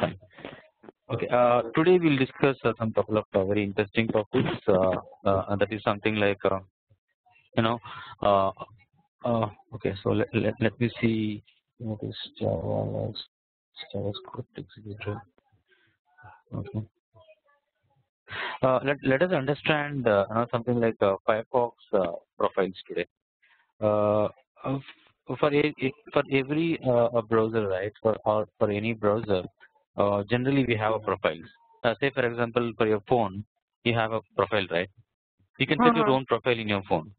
Fine. Okay. Today we'll discuss some couple of very interesting topics. And that is something like you know. Uh, okay. So let me see what is JavaScript executor. Okay. Let us understand something like Firefox profiles today. Uh, of- for every browser, right? For any browser, generally we have a profiles. Say for example, for your phone, you have a profile, right? You can set your own profile in your phone,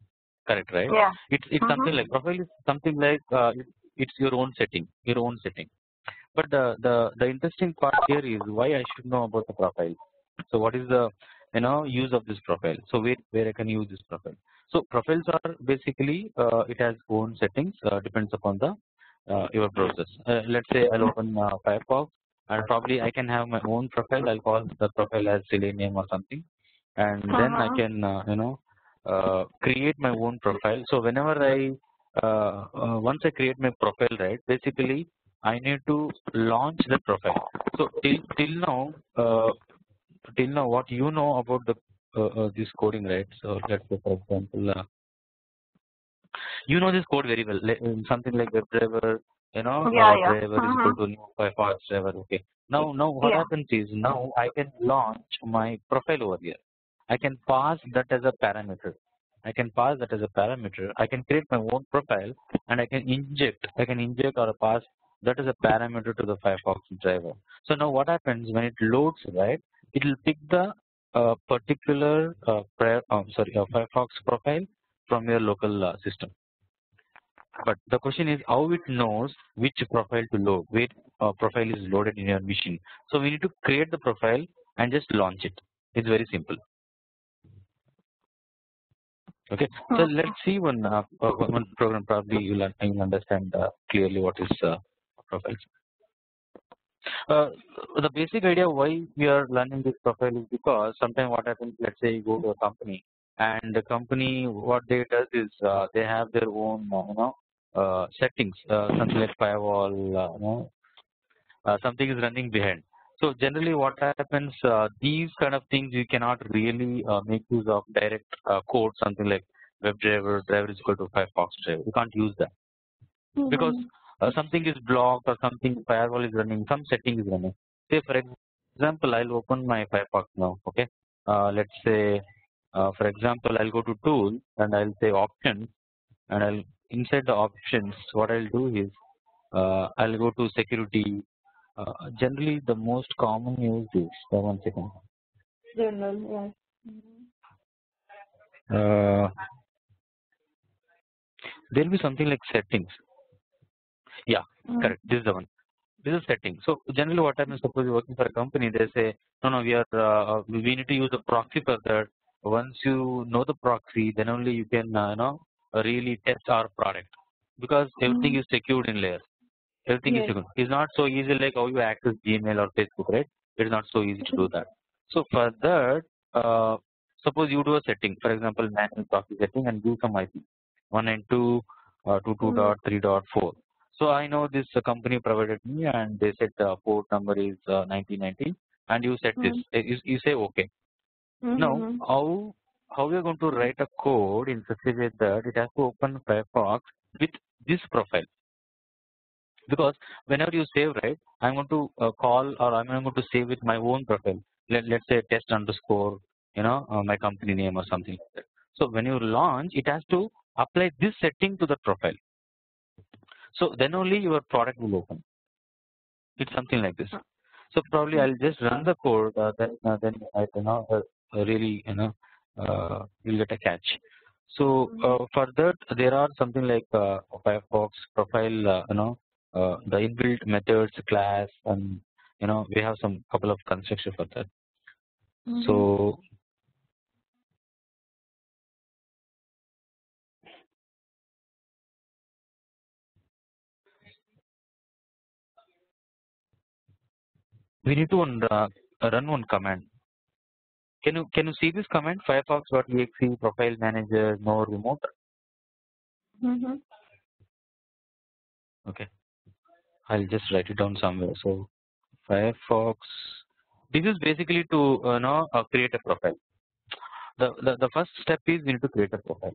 correct, right? Yeah. It's something like profile is something like it's your own setting, But the interesting part here is why I should know about the profile. So what is the use of this profile? So where I can use this profile? So profiles are basically it has own settings depends upon the your browsers. Let's say I'll open Firefox and probably I can have my own profile. I'll call the profile as Selenium or something, and then I can create my own profile. So whenever I once I create my profile, right, basically I need to launch the profile. So till now, what you know about the this coding, right? So let's say, for example, you know this code very well. Something like WebDriver, Yeah. driver is equal to new Firefox driver. Okay. Now what Yeah. happens is now I can launch my profile over here. I can pass that as a parameter. I can create my own profile and I can inject or pass that as a parameter to the Firefox driver. So now what happens when it loads, right? It will pick the particular Firefox profile from your local system. But the question is how it knows which profile to load, which profile is loaded in your machine. So we need to create the profile and just launch it. It's very simple. Okay, so let's see one program. Probably you'll understand clearly what is profiles. The basic idea why we are learning this profile is because sometimes what happens, let's say you go to a company and the company what they does is they have their own settings, something like firewall, something is running behind. So generally what happens, these kind of things you cannot really make use of direct code, something like driver is equal to Firefox driver. You can't use that because something is blocked or something firewall is running, some setting is running. Say for example, I'll open my Firefox now. Okay, let's say for example, I'll go to tool and I'll say options, and I'll inside the options. What I'll do is I'll go to security. Generally, the most common use is 1 second. General, There'll be something like settings. Yeah, correct. This is the one. This is setting. So generally, what happens? Suppose you're working for a company, they say, no, we need to use a proxy for that. Once you know the proxy, then only you can really test our product because everything is secured in layers. Everything is secured. It's not so easy like how you access Gmail or Facebook, right? It's not so easy to do that. So for that, suppose you do a setting, for example, manual proxy setting and do some IP 192.22.3.4. So I know this company provided me and they said the port number is 1990 and you set this. You say okay. Now how we are going to write a code in such a way that it has to open Firefox with this profile? Because whenever you save, right, I'm going to call or I'm going to save with my own profile. Let's say test underscore, my company name or something like that. So when you launch, it has to apply this setting to the profile. So then only your product will open. It's something like this. So probably I'll just run the code. Then I really you'll get a catch. So for that there are something like Firefox profile. The inbuilt methods class, and we have some couple of construction for that. So we need to run one command. Can you see this command? Firefox.exe profile manager no remote. Okay, I'll just write it down somewhere. So Firefox. This is basically to create a profile. The first step is we need to create a profile.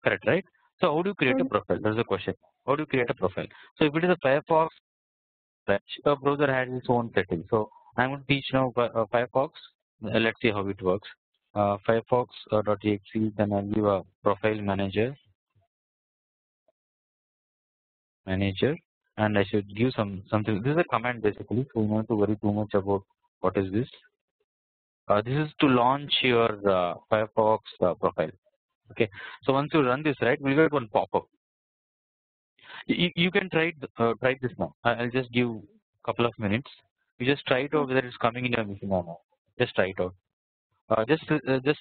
Correct, right? So how do you create a profile? That's the question. How do you create a profile? So if it is a Firefox, the browser has its own settings. So I'm going to teach now Firefox. Let's see how it works. Firefox.exe. Then I'll give a profile manager, and I should give something. This is a command basically, so you don't have to worry too much about what is this. This is to launch your Firefox profile. Okay, so once you run this, right, we'll get one pop-up. You can try this now. I'll just give a couple of minutes. You just try it out whether it's coming in your machine or not. Just try it out. Just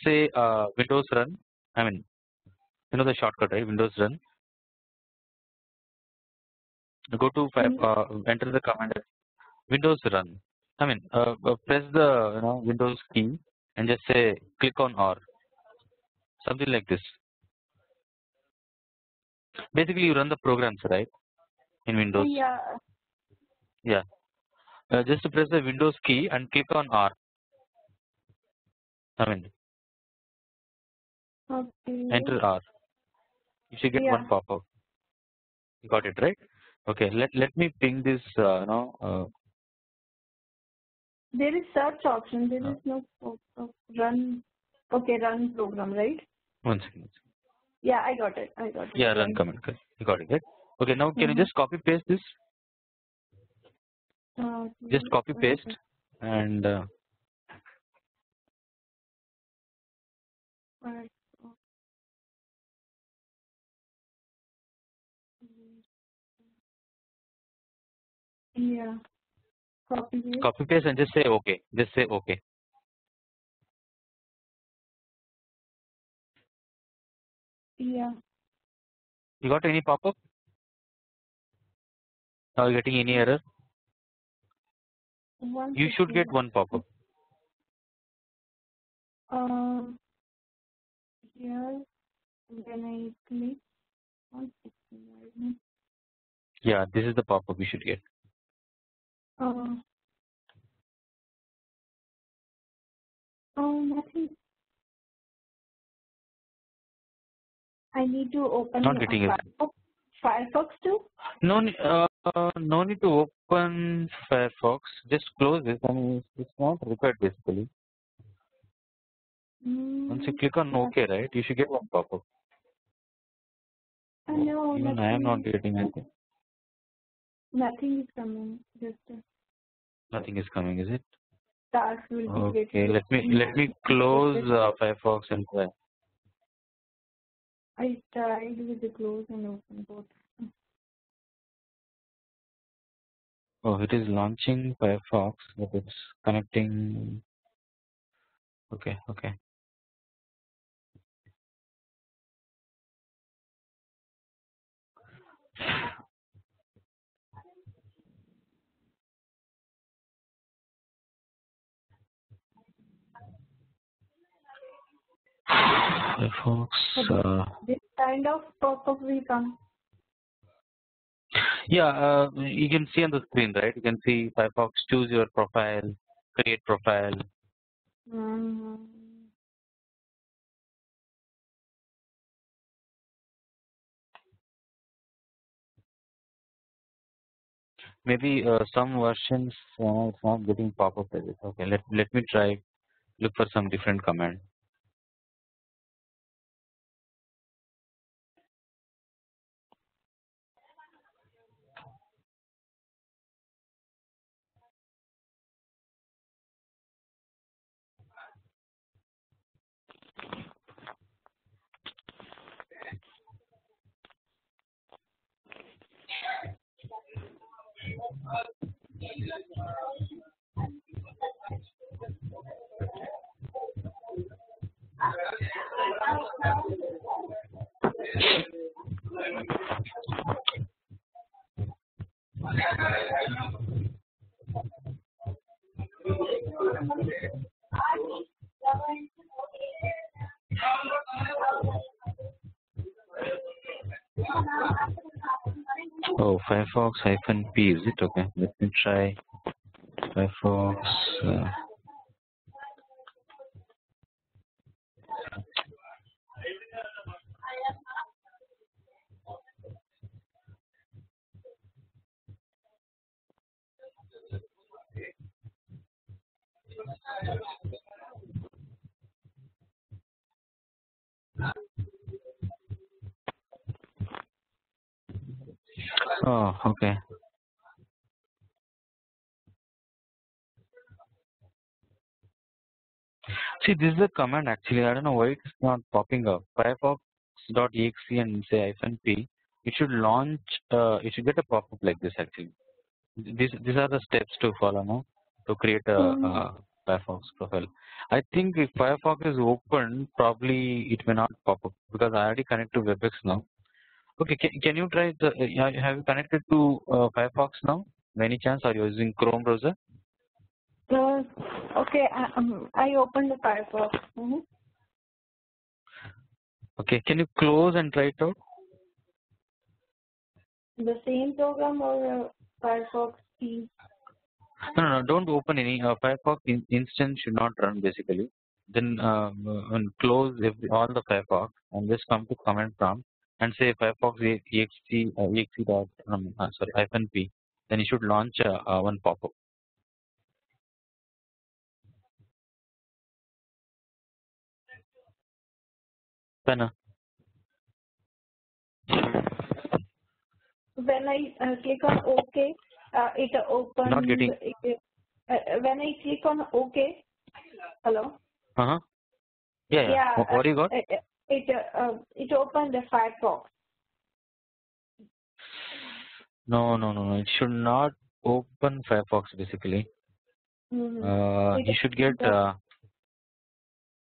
say Windows run. I mean, the shortcut, right? Windows run. Go to enter the command Windows run. I mean, press the Windows key and just say click on R. Something like this. Basically, you run the programs, right, in Windows. Yeah. Yeah. Just press the Windows key and click on R. I mean, Okay. enter R. You should get one pop-up. You got it, right? Okay. Let me ping this. There is search option. There is no run. Okay, run program, right? One second. Yeah, I got it. Yeah, run command. You got it, right? Okay. Now can you just copy paste this? Just copy paste and. Yeah. Copy paste. Copy paste and just say okay. Just say okay. Yeah. You got any pop-up? Are you getting any error? You should get one pop-up. Here, when I click on Yeah, this is the pop-up you should get. Nothing. I need to open Not getting it. Firefox too? No need to open Firefox. Just close this. I mean, it's not required basically. Once you click on OK, right, you should get one pop-up. No, even I am not getting anything. Nothing is coming. Just nothing is coming, is it? Task will be okay. Let me close Firefox and try. I tried with the close and open both. Oh, it is launching Firefox, but it's connecting. Okay. Firefox. This kind of pop-up will come. Yeah, you can see on the screen, right? You can see Firefox, choose your profile, create profile. Maybe some versions it's not getting pop-up. Okay, let me try. Look for some different command. Oh, Firefox -p is it? Okay, let me try Firefox. Oh, okay. See, this is a command actually. I don't know why it's not popping up. Firefox.exe and say -p. It should launch. It should get a pop-up like this actually. These are the steps to follow now to create a Firefox profile. I think if Firefox is open, probably it may not pop up because I already connected to WebEx now. Okay, can you try the? Have you connected to Firefox now? By any chance, are you using Chrome browser? Okay, I opened the Firefox. Okay, can you close and try it out? The same program or Firefox P? No, don't open any Firefox instance should not run basically. Then close all the Firefox and just come to command prompt and say Firefox exe dot sorry -p. Then you should launch one pop-up. Then When I click on OK, it opens. not getting. When I click on OK, hello. Yeah. What do you got? It opened the Firefox. No. It should not open Firefox basically. You should get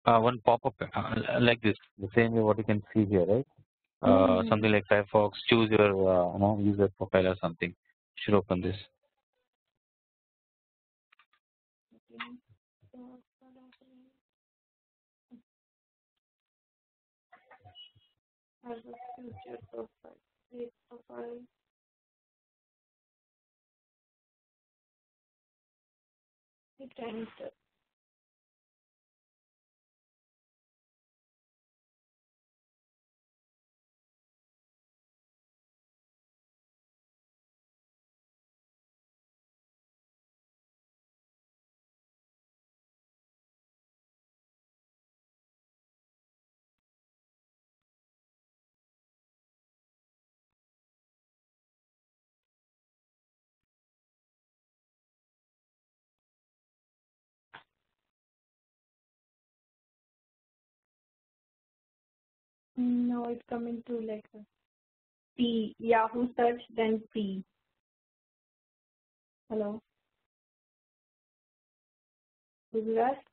one pop-up like this, the same way what you can see here, right? Something like Firefox, choose your user profile or something. You should open this. As a future profile, create profile. Hit enter. No, it's coming to like a P, Yahoo search, then P. Hello. Gujarat.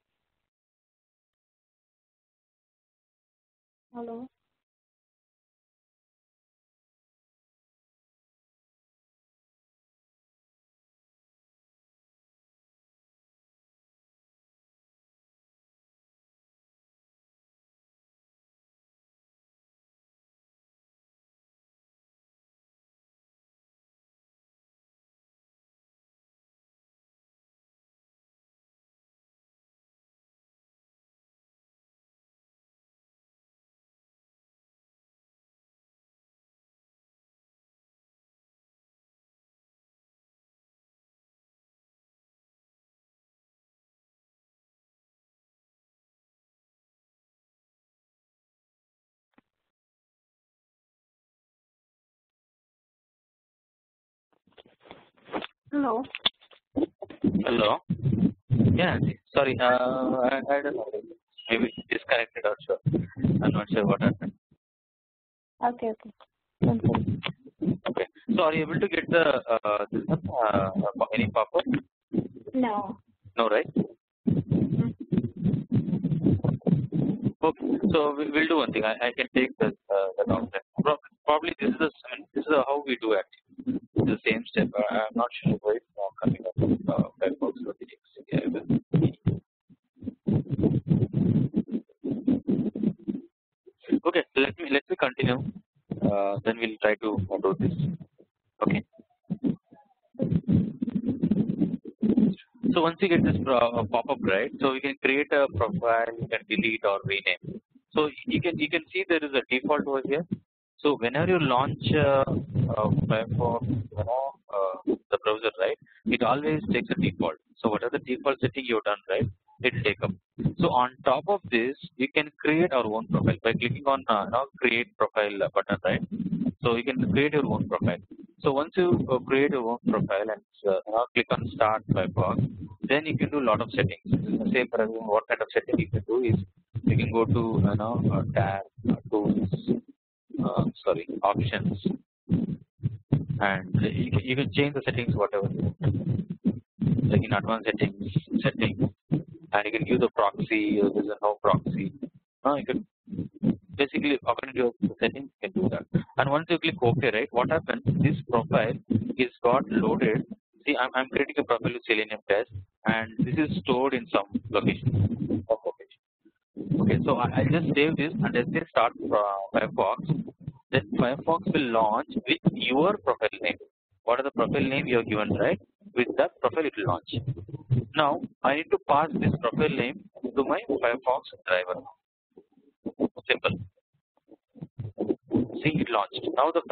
Hello. Hello. Hello. Yeah. Sorry. I don't know. Maybe disconnected or so. I'm not sure what happened. Okay. Okay. So are you able to get the any pop-up? No. No, right? Okay. So we'll do one thing. I can take the down there. Probably this is how we do actually. The same step. I'm not sure why it's not coming up. Firefox or the Okay. Let me continue. then we'll try to do this. Okay. So once you get this pop-up, right, so you can create a profile, you can delete or rename. So you can see there is a default over here. So whenever you launch Firefox, the browser, right, it always takes a default. So whatever the default setting you've done, right, it will take up. So on top of this, you can create our own profile by clicking on create profile button, right. So you can create your own profile. So once you create your own profile and click on start Firefox, then you can do a lot of settings. Say for example, what kind of setting you can do is you can go to tab, tools, options, and you can change the settings whatever you want. Like in advanced settings, and you can give the proxy or there's a no proxy. You can basically according to your settings you can do that. And once you click OK, right, what happens? This profile is got loaded. See, I'm creating a profile with Selenium test, and this is stored in some location. Okay, so I'll just save this and let's say start Firefox. Then Firefox will launch with your profile name. What is the profile name you have given, right? With that profile it will launch. Now I need to pass this profile name to my Firefox driver. Simple. See, it launched. Now the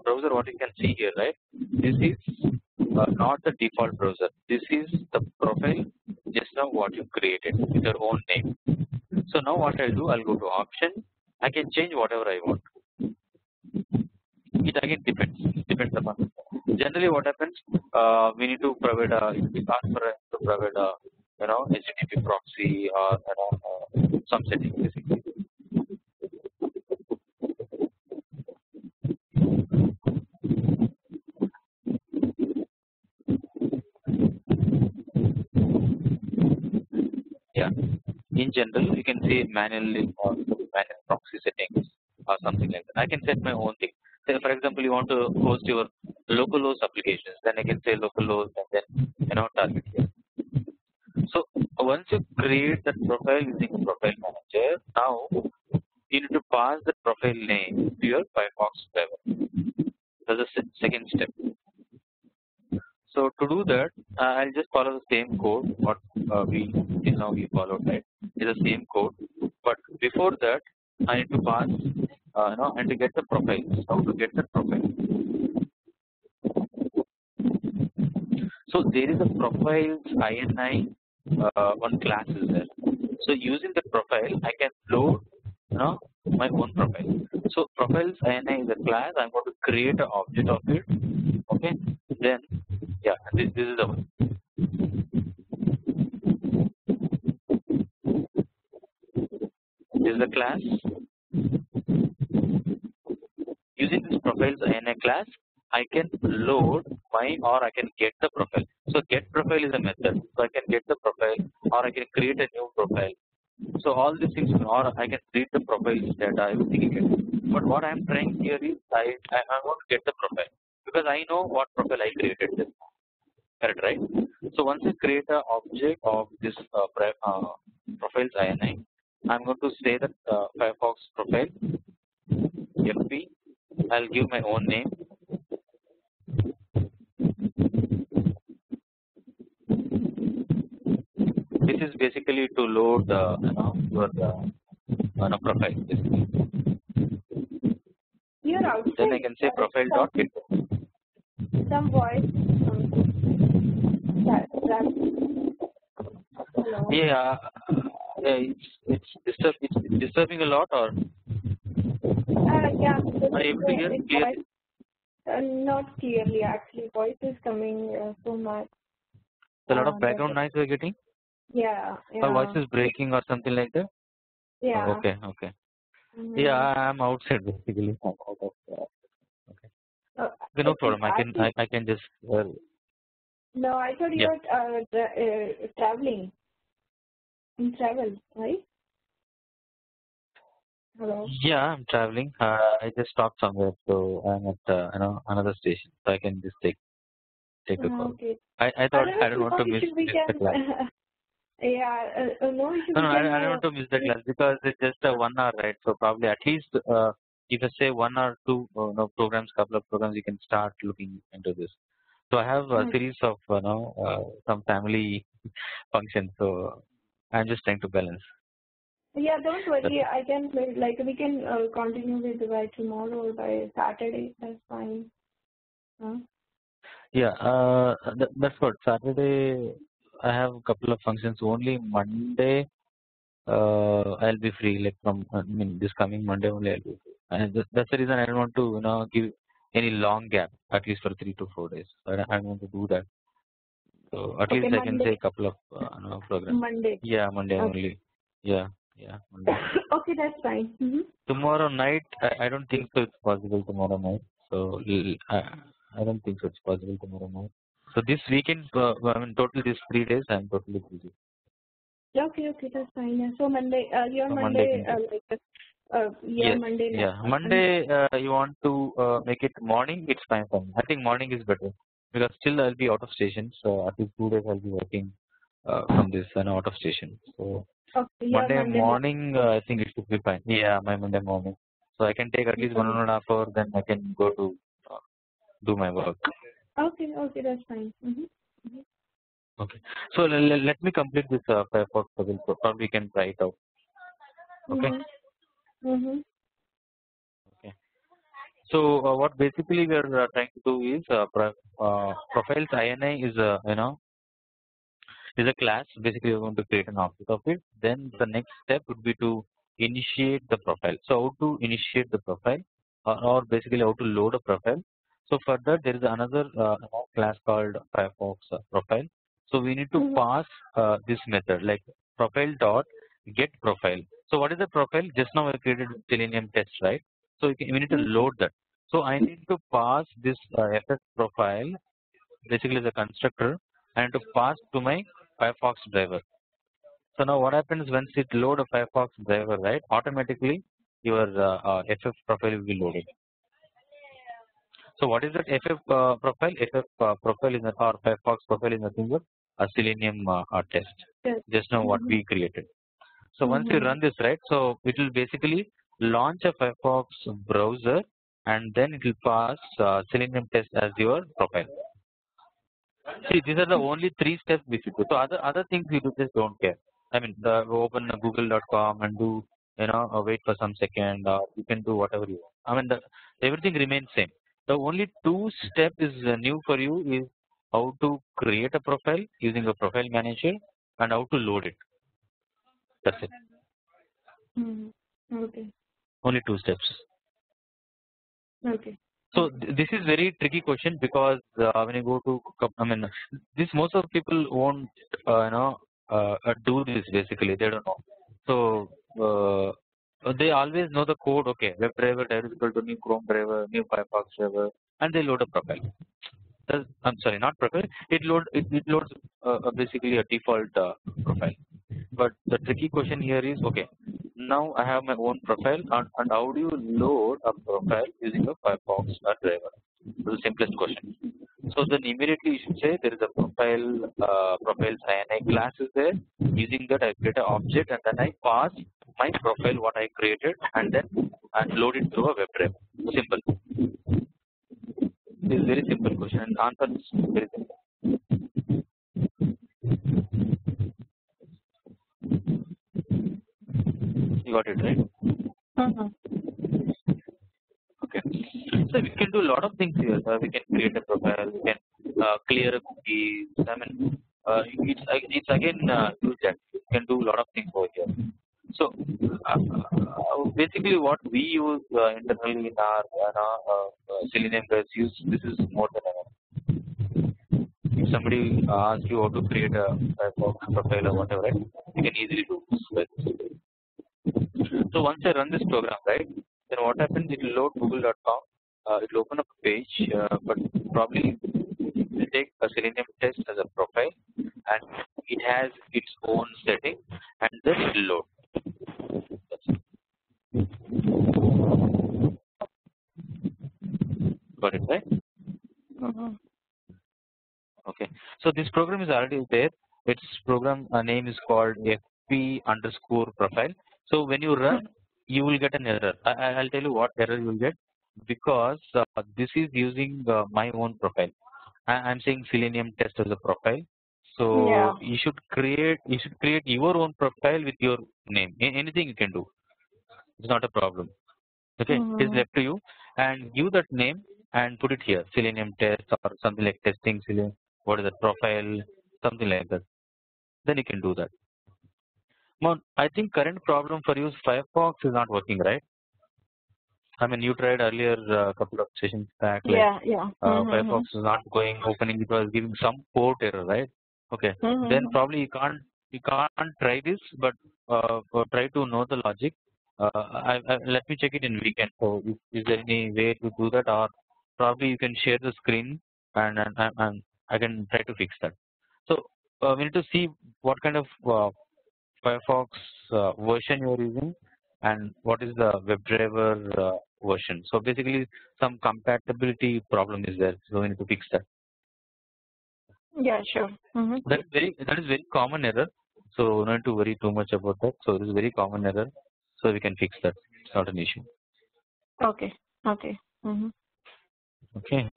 browser, what you can see here, right? This is not the default browser. This is the profile just now what you created with your own name. So now what I'll do, I'll go to option. I can change whatever I want. It again depends upon. Generally, what happens? We need to provide we ask for to provide HTTP proxy or some settings basically. Yeah. In general, you can say manually or manual proxy settings or something like that. I can set my own thing. Say, for example, you want to host your localhost applications, then I can say localhost and then target here. So once you create that profile using Profile Manager, now you need to pass the profile name to your Firefox driver. That's the second step. So to do that, I'll just follow the same code what we followed, right? It's the same code, but before that, I need to pass, and to get the profile. How to get the profile? So there is a profiles INI one class is there. So using the profile, I can load my own profile. So profiles INI is a class. I'm going to create an object of it. Okay. Then yeah, this is the one. This is the class. Using this profiles INI class, I can load or I can get the profile. So get profile is a method. So I can get the profile or I can create a new profile. So all these things, or I can read the profiles data, everything again. But what I am trying here is I want to get the profile because I know what profile I created this. Correct, right? So once I create an object of this profiles INI, I'm going to say that Firefox profile FP. I'll give my own name. This is basically to load your profile. Basically. You're outside. Then I can say profile dot get. Some voice. Hello. Yeah, it's disturbing a lot, or yeah. Are you able to hear clearly? Not clearly, actually. Voice is coming so much. A lot of background noise you're getting? Yeah. Or voice is breaking or something like that? Yeah. Oh, okay. Mm-hmm. Yeah, I'm outside basically. I'm out of. Okay. Okay, no problem. I can just. No, I thought you were traveling. In travel, right? Hello. Yeah, I'm traveling. I just stopped somewhere, so I'm at another station, so I can just take a call. Okay. I thought I don't want to miss the class. Yeah, no, I don't want to miss the class because it's just 1 hour, right? So probably at least if I say one or two programs, couple of programs, you can start looking into this. So I have a series of some family functions, so I'm just trying to balance. Yeah, don't worry. I can like we can continue with by tomorrow or by Saturday. That's fine. Huh? Yeah, that's what Saturday. I have a couple of functions. Only Monday, I'll be free. Like from I mean this coming Monday only I'll be free. And that's the reason I don't want to give any long gap, at least for 3 to 4 days. I don't want to do that. So at least I can say a couple of programs. Monday. Yeah, Monday only. Yeah, Monday. Okay, that's fine. Tomorrow night, I don't think so. It's possible tomorrow night. So I don't think so. It's possible tomorrow night. So this weekend, I mean, total these 3 days, I'm totally busy. Okay, that's fine. Yeah. So Monday, your So Monday, yes, Monday. Yeah, Monday, you want to make it morning? It's fine for me. I think morning is better because still I'll be out of station. So at least 2 days I'll be working from this out of station. So Monday morning, I think it should be fine. Yeah, my Monday morning. So I can take at least 1.5 hours, then I can go to do my work. Okay, that's fine. Okay. So let me complete this Firefox puzzle. So probably we can try it out. Okay. Okay. So what basically we are trying to do is profiles INI is is a class. Basically, we are going to create an object of it. Then the next step would be to initiate the profile. So how to initiate the profile, or basically how to load a profile. So for that, there is another class called Firefox profile. So we need to pass this method like profile dot get profile. So what is the profile? Just now I created Selenium test, right? So we need to load that. So I need to pass this FS profile basically the constructor and to pass to my Firefox driver. So now what happens once it load a Firefox driver, right? Automatically your FF profile will be loaded. So what is that FF profile? FF profile is or Firefox profile is nothing but a Selenium test. Yes. Just now what we created. So once you run this, right? So it will basically launch a Firefox browser and then it will pass Selenium test as your profile. See, these are the only 3 steps we should do. So other things we do just don't care. I mean, open google.com and do wait for some second. You can do whatever you want. I mean, everything remains same. The only 2 step is new for you is how to create a profile using a profile manager and how to load it. That's it. Okay. Only 2 steps. Okay. So this is very tricky question because when you go to, I mean, this most of people won't, do this basically. They don't know. So they always know the code. Okay, WebDriver driver is equal to new Chrome driver, new Firefox driver, and they load a profile. I'm sorry, not profile. It loads basically a default profile. But the tricky question here is, okay, now I have my own profile and how do you load a profile using a Firefox driver? The simplest question. So then immediately you should say there is a profiles INI class is there. Using that I create an object and then I pass my profile what I created and then I load it through a WebDriver. Simple. This is very simple question and answer is very simple. You got it, right? Okay. So we can do a lot of things here. We can create a profile. We can clear a cookies. I mean, it's again use that. We can do a lot of things over here. So basically, what we use internally in our Selenium guys use this is more than enough. If somebody asks you how to create a Firefox profile or whatever, right, you can easily do this. So once I run this program, right, then what happens? It will load google.com. It will open up a page, but probably it will take a Selenium test as a profile, and it has its own setting, and then it will load. That's it. Got it, right? Okay. So this program is already there. Its program name is called fp_profile. So when you run you will get an error. I'll tell you what error you will get, because this is using my own profile. I'm saying Selenium test as a profile. So you should create your own profile with your name. Anything you can do. It's not a problem. Okay, it's left to you, and give that name and put it here, Selenium test or something like testing Selenium. What is the profile? Something like that. Then you can do that. Now, I think current problem for you is Firefox is not working, right? I mean, you tried earlier a couple of sessions back. Like, Firefox is not opening. It was giving some port error, right? Okay. Then probably you can't try this, but try to know the logic. Let me check it in weekend. So, is there any way to do that, or probably you can share the screen and I can try to fix that. So we need to see what kind of Firefox version you are using and what is the WebDriver version. So basically some compatibility problem is there, so we need to fix that. Yeah, sure. That is very common error, so no need to worry too much about that. So this is very common error, so we can fix that. It's not an issue. Okay. Okay. Okay.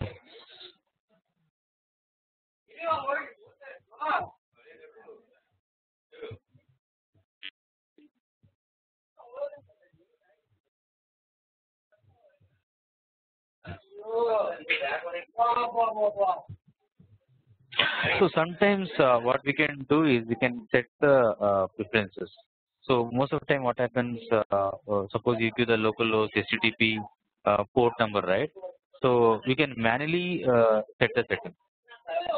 So sometimes what we can do is we can set the preferences. So most of the time what happens, suppose you give the localhost HTTP port number, right? So we can manually set the setting.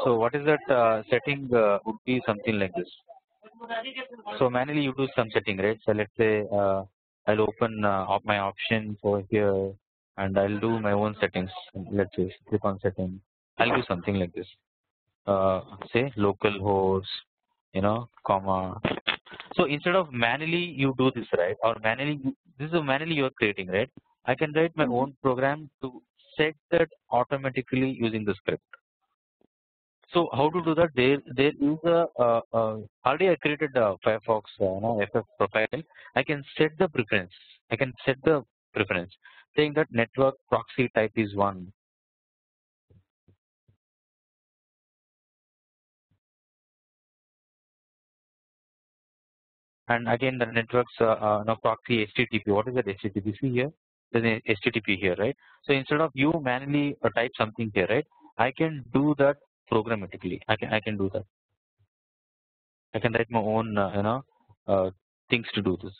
So what is that setting would be something like this. So manually you do some setting, right? So let's say I'll open my options over here and I'll do my own settings. Let's say click on settings. I'll do something like this. Say localhost, comma. So instead of manually you do this, right, or this is manually you are creating, right? I can write my own program to set that automatically using the script. So how to do that? There is a already I created a Firefox FF profile. I can set the preference. Saying that network proxy type is 1. And again the networks proxy HTTP. What is that HTTP? See here, there's an HTTP here, right? So instead of you manually type something here, right? I can do that programmatically. I can do that. I can write my own things to do this.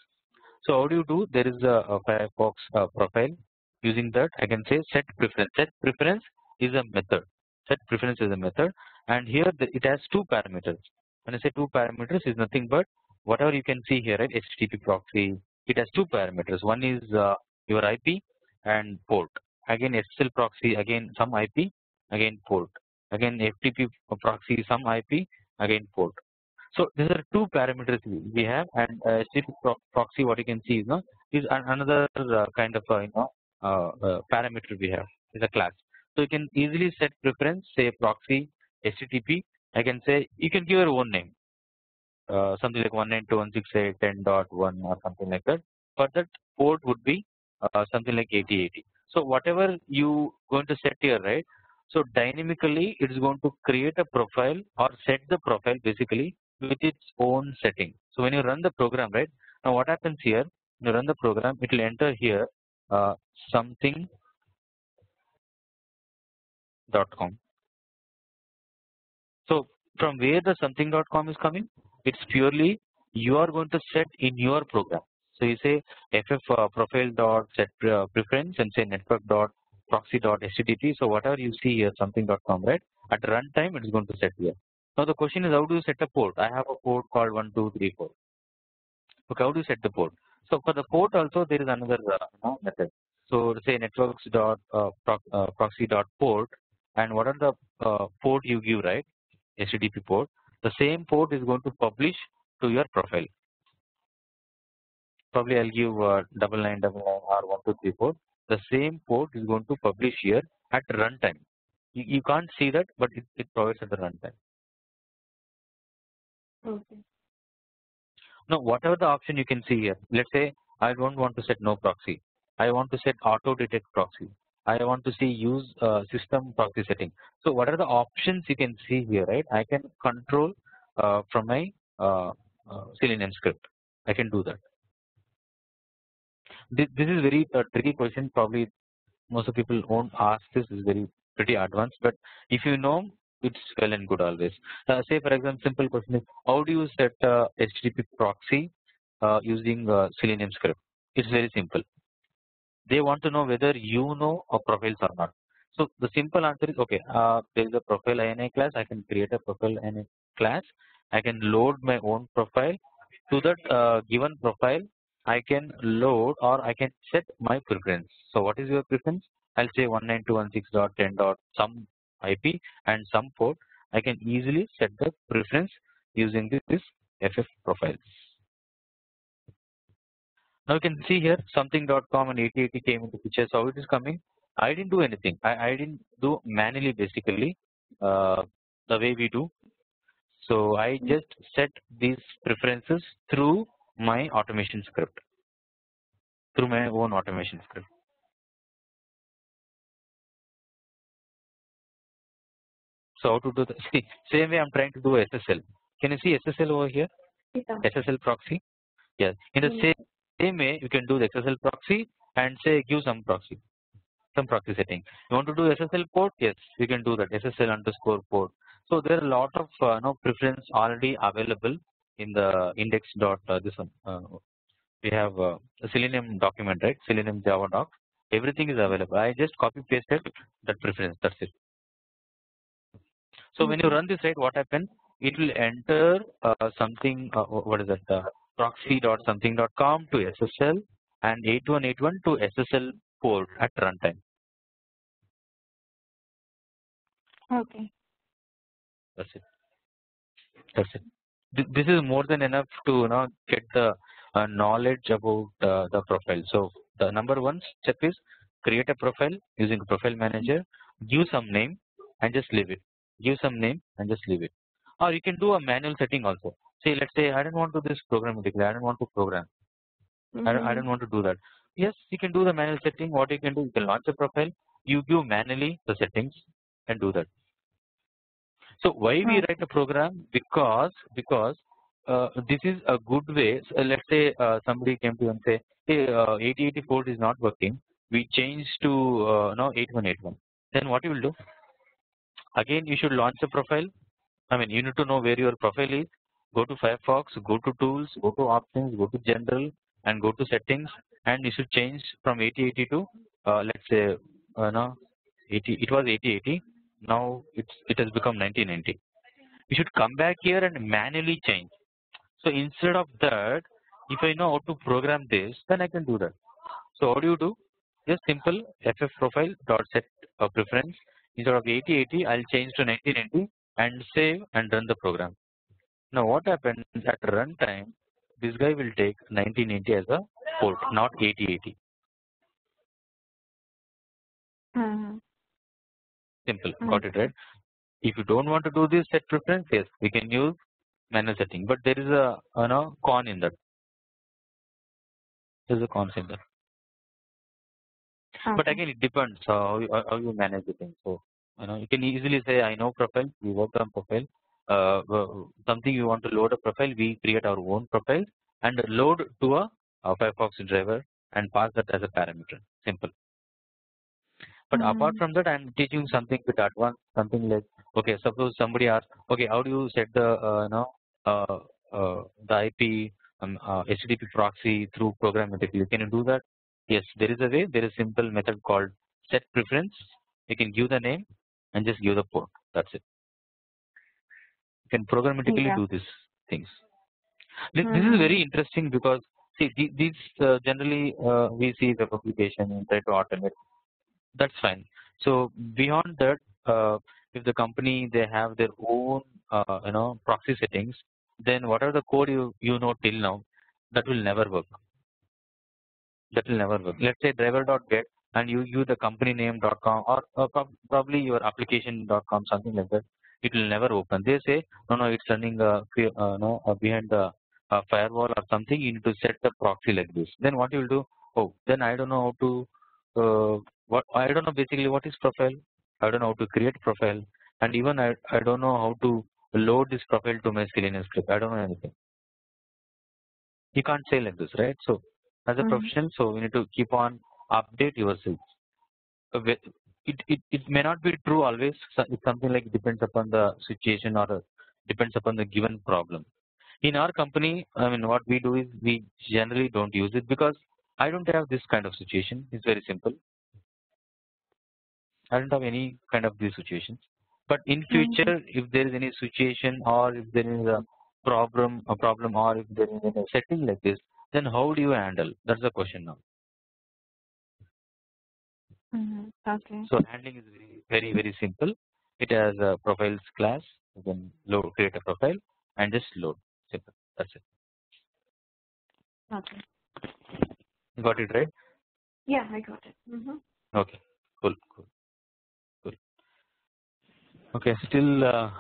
So how do you do? There is a Firefox profile. Using that, I can say set preference. Set preference is a method. Set preference is a method, and here it has two parameters. When I say two parameters, is nothing but whatever you can see here, right? HTTP proxy. It has two parameters. One is your IP and port. Again, SSL proxy. Again, some IP. Again, port. Again, FTP proxy. Some IP. Again, port. So these are two parameters we have, and HTTP proxy, what you can see is another kind of parameter we have, is a class. So you can easily set preference, say proxy HTTP. I can say you can give your own name, something like 192.168.10.1 or something like that. But that port would be something like 8080. So whatever you going to set here, right? So dynamically it is going to create a profile or set the profile basically with its own setting. So when you run the program, right, now what happens here, when you run the program, it will enter here something.com. So from where the something.com is coming, it's purely you are going to set in your program. So you say ff profile dot set preference and say network dot proxy dot http. So whatever you see here something.com, right, at runtime it is going to set here. Now the question is, how do you set a port? I have a port called 1234. Okay, how do you set the port? So for the port also there is another method. So say networks dot proxy dot port, and what are the port you give, right? HTTP port. The same port is going to publish to your profile. Probably I'll give 9999 or 1234. The same port is going to publish here at runtime. You can't see that, but it provides at the runtime. Okay. Now, whatever the option you can see here, let's say I don't want to set no proxy. I want to set auto detect proxy. I want to see use system proxy setting. So what are the options you can see here, right? I can control from my Selenium script. I can do that. This is very tricky question. Probably most of people won't ask this. Is very pretty advanced, but if you know, it's well and good always. Say for example, simple question is how do you set HTTP proxy using Selenium script? It's very simple. They want to know whether you know a profiles or not. So the simple answer is okay. There is a profile INI class. I can create a profile INI class. I can load my own profile. To that given profile, I can load or I can set my preference. So what is your preference? I'll say 192.168.10. Some IP and some port. I can easily set the preference using this FF profiles. Now you can see here something.com and 8080 came into picture. So how it is coming? I didn't do anything. I didn't do manually basically the way we do. So I just set these preferences through my automation script, through my own automation script. So how to do that? See, same way I'm trying to do SSL. Can you see SSL over here? Yeah. SSL proxy. Yes. In the same way, you can do the SSL proxy and say give some proxy. Some proxy setting. You want to do SSL port? Yes, you can do that. SSL underscore port. So there are a lot of preference already available in the index dot this one. We have a Selenium document, right? Selenium Java doc. Everything is available. I just copy pasted that preference. That's it. So when you run this, right, what happens? It will enter something. What is that? Proxy dot something dot com to SSL and 8181 to SSL port at runtime. Okay. That's it. That's it. This is more than enough to get the knowledge about the profile. So the number one step is create a profile using profile manager, give some name and just leave it. Give some name and just leave it. Or you can do a manual setting also. Say let's say I don't want to this programmatically. I don't want to program. I don't want to do that. Yes, you can do the manual setting. What you can do, you can launch a profile. You give manually the settings and do that. So why we write a program? Because this is a good way. So let's say somebody came to you and say, hey, 8084 is not working. We change to 8181. Then what you will do? Again, you should launch a profile. I mean, you need to know where your profile is. Go to Firefox, go to Tools, go to Options, go to General, and go to Settings. And you should change from 8080 to let's say no, 80. It was 8080. Now it has become 1990. You should come back here and manually change. So instead of that, if I know how to program this, then I can do that. So how do you do? Just simple ff profile dot set a preference. Instead of 8080, I'll change to 1990 and save and run the program. Now what happens at runtime? This guy will take 1980 as a port, not 8080. Simple, got it right? If you don't want to do this set preference, yes, we can use manual setting, but there is a con in that. There's a con in that. But again, it depends how you manage the thing. So you can easily say I know profile. We work on profile. Something you want to load a profile, we create our own profile and load to a Firefox driver and pass that as a parameter. Simple. But apart from that, I'm teaching something with advanced, something like okay, suppose somebody asks, okay, how do you set the the IP HTTP proxy through programmatically? Can you do that? Yes, there is a way. There is a simple method called set preference. You can give the name and just give the port. That's it. You can programmatically do these things. This is very interesting because see these generally we see the publication and try to automate. That's fine. So beyond that, if the company they have their own proxy settings, then whatever the code you know till now, that will never work. That will never work. Let's say driver.get and you use the company name.com or probably your application.com, something like that. It will never open. They say no, it's running behind the firewall or something, you need to set the proxy like this. Then what you will do? Oh, then I don't know how to what I don't know basically what is profile. I don't know how to create profile, and even I don't know how to load this profile to my Selenium script. I don't know anything. You can't say like this, right? So as a professional, so we need to keep on update yourself. It may not be true always. It's something like depends upon the situation or depends upon the given problem. In our company, I mean, what we do is we generally don't use it because I don't have this kind of situation. It's very simple. I don't have any kind of these situations. But in future, if there is any situation or if there is a problem, or if there is a setting like this, then how do you handle? That's the question now. Okay. So handling is very simple. It has a profiles class. You can load, create a profile and just load. Simple. That's it. Okay. Got it right? Yeah, I got it. Okay. Cool. Okay. Still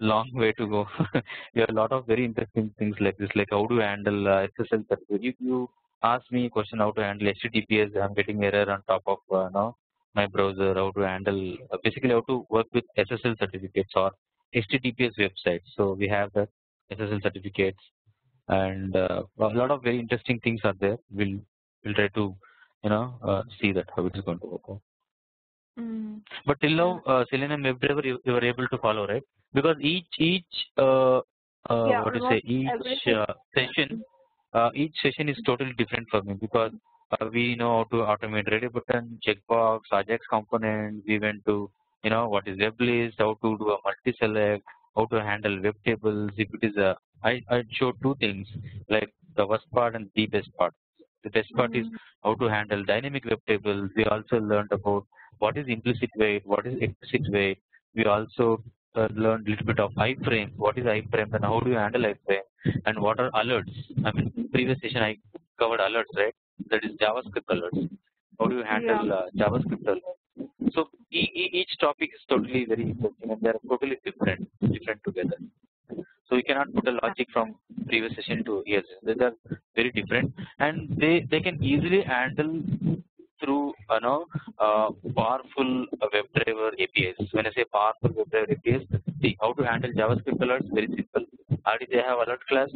long way to go. We have a lot of very interesting things like this, like how to handle SSL certificate. You ask me a question how to handle HTTPS. I'm getting error on top of now my browser. How to handle basically how to work with SSL certificates or HTTPS websites. So we have the SSL certificates and a lot of very interesting things are there. We'll try to see that how it is going to work out. But till now, Selenium WebDriver you were able to follow, right? Because each what to say each session is totally different for me because we know how to automate ready button, checkbox, Ajax component. We went to what is web list, how to do a multi select, how to handle web tables. If it is a I showed two things like the worst part and the best part. The best part is how to handle dynamic web tables. We also learned about what is implicit wait, what is explicit wait. We also learned a little bit of iframe. What is iframe and how do you handle iframe and what are alerts? I mean, previous session I covered alerts, right? That is JavaScript alerts. How do you handle JavaScript alerts? So each topic is totally very interesting and they are totally different together. So you cannot put a logic from previous session to here. They are very different and they can easily handle through powerful WebDriver APIs. When I say powerful WebDriver APIs, see how to handle JavaScript alerts very simple. Already they have alert class,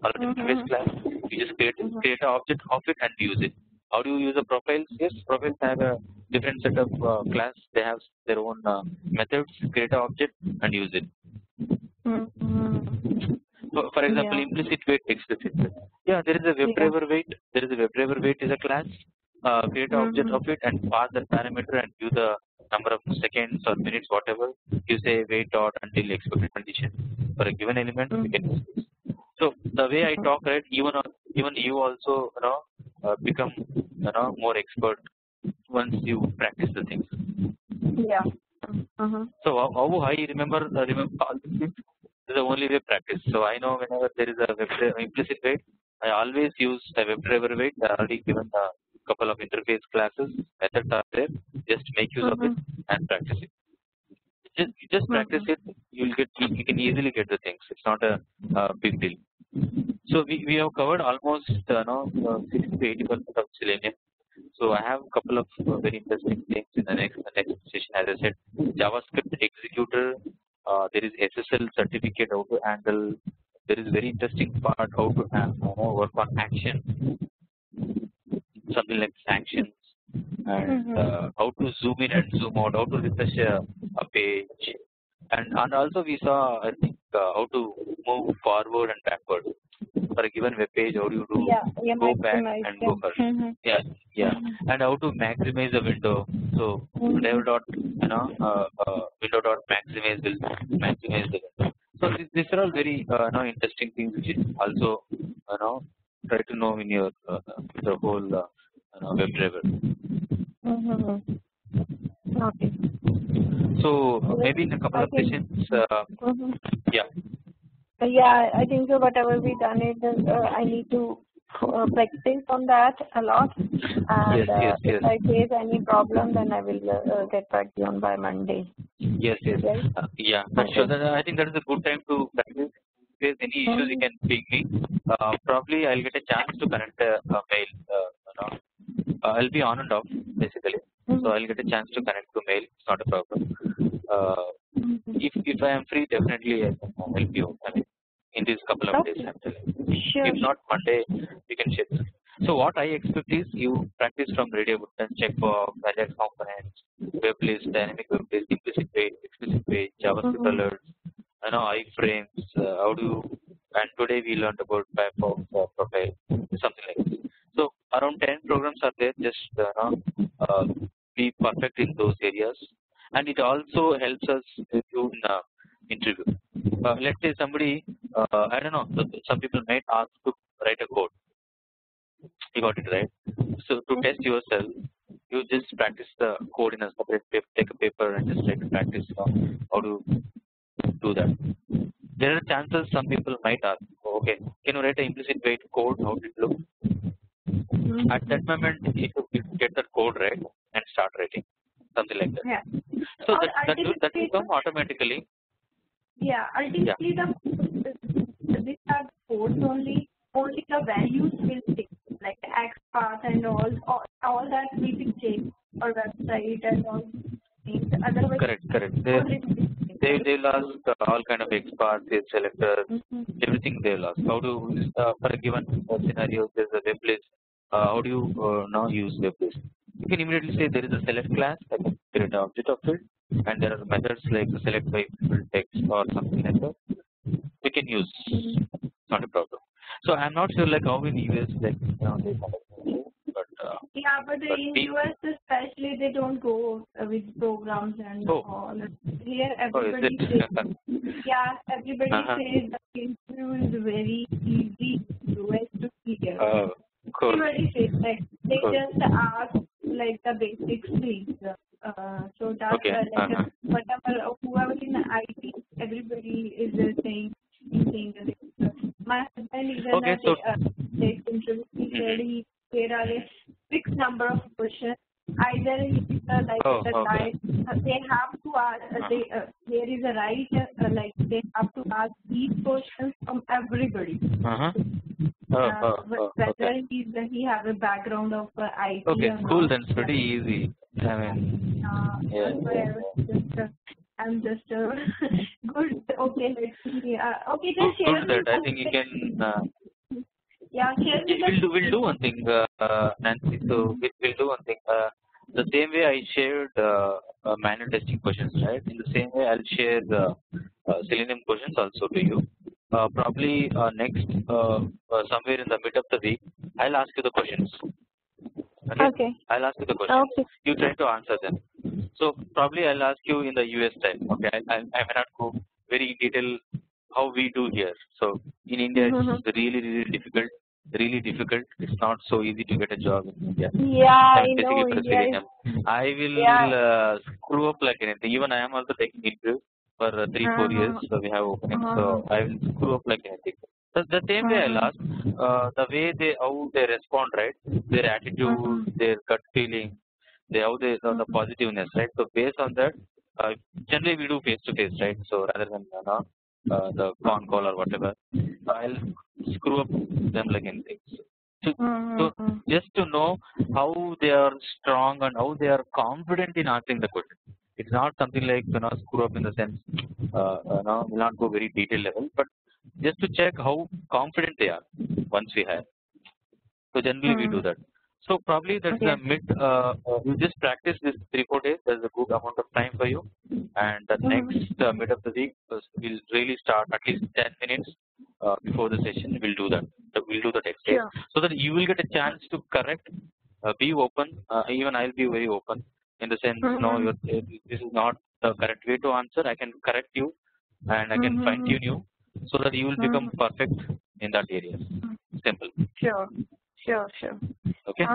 alert interface class. You just create an object of it and use it. How do you use a profiles? Yes, profiles have a different set of class. They have their own methods. Create an object and use it. So, for example, implicit wait, explicit wait. Yeah, there is a WebDriver wait. There is a WebDriver wait is a class. Create an object of it and pass that parameter and give the number of seconds or minutes, whatever. You say wait dot until expected condition for a given element. You can use this. So the way I talk, right? Even you also become more expert once you practice the things. Yeah. So how I remember all these things is the only way practice. So I know whenever there is a implicit wait, I always use a WebDriver wait. I already given a couple of interface classes. Methods are there. Just make use of it and practice it. Just practice it. You can easily get the things. It's not a big deal. So we have covered almost 60 to 80% of Selenium. So I have a couple of very interesting things in the next session. As I said, JavaScript executor. There is SSL certificate how to handle. There is very interesting part how to work on action, something like sanctions, and how to zoom in and zoom out, how to refresh a page, and also we saw I think how to move forward and backward for a given web page. How do you do go back and go forward? And how to maximize the window. So whatever dot window dot maximize will maximize the window. So these are all very interesting things which is also try to know in your the whole WebDriver. Okay. So maybe in a couple of sessions, Yeah, I think so. Whatever we done it, I need to practice on that a lot. And if I face any problem, then I will get back to you on by Monday. Yes. Right? Yeah, but sure. I think that is a good time to practice. face any issues, you can ping me. Probably I'll get a chance to connect a mail. I'll be on and off basically, so I'll get a chance to connect to mail. It's not a problem. If I am free, definitely I can help you. I mean, in these couple of days, I'm telling you. Sure. If not Monday, we can share. So what I expect is you practice from radio button, checkbox, Ajax components, web list, dynamic web list, implicit page, explicit page, JavaScript alerts, iframes. How do you? And today we learned about Firefox profile, something like this. So around 10 programs are there. Just be perfect in those areas, and it also helps us in interview. Let's say somebody, I don't know, some people might ask to write a code. You got it right. So to test yourself, you just practice the code in a separate paper, take a paper and just try to practice how to do that. There are chances some people might ask, okay, can you write an implicit weight code? How did it look? At that moment, you get that code right and start writing something like that. Yeah. So that will come automatically. Yeah, ultimately these are codes only the values will stay, like the X path and all that will be changed for website and all things. Otherwise, correct. They will ask all kind of XPath, selectors, everything they will ask. How to for a given scenario, there's a web list. How do you now use web list? You can immediately say there is a select class, like create an object of it, and there are methods like select by text or something like that. We can use. Not a problem. So I'm not sure like how in US like they but but in US especially they don't go with programs and all. Here everybody says everybody says the interview is very easy in US to clear. Cool. Everybody says like they just ask like the basics things. So that's whatever whoever in the IT, everybody is saying that. My husband even interview, he said there are a fixed number of questions. Either the guy they have to ask. There is a right they have to ask these questions from everybody. Whether he have a background of IT. Okay, cool. Then it's pretty easy. I mean, I'm just good. Okay, let's see. Okay, just share. That I think you can. Share. We'll do one thing, Nancy. So we'll do one thing. The same way I shared manual testing questions, right? In the same way, I'll share the Selenium questions also to you. Probably next somewhere in the mid of the week, I'll ask you the questions. Okay. I'll ask you the questions. Okay. You try to answer them. So probably I'll ask you in the US time. Okay. I may not go very in detail how we do here. So in India, it's really difficult. Really difficult. It's not so easy to get a job in India. Yeah, I know. India I will screw up like anything. Even I am also taking interviews for 3-4 years. So we have openings. So I will screw up like anything. So the same way I'll ask, the way how they respond, right? Their attitude, their gut feeling, the positiveness, right? So based on that, generally we do face to face, right? So rather than the con call or whatever, I'll screw up them like anything. So just to know how they are strong and how they are confident in answering the question. It's not something like screw up in the sense will not go very detailed level, but just to check how confident they are once we have. So generally we do that. So probably that's the mid. You just practice this 3-4 days. There's a good amount of time for you, and the next mid of the week we'll really start at least 10 minutes before the session. We'll do that. We'll do the text test so that you will get a chance to correct. Be open. Even I'll be very open in the sense, no, this is not the correct way to answer. I can correct you, and I can fine tune you so that you will become perfect in that area. Simple. Sure. Okay.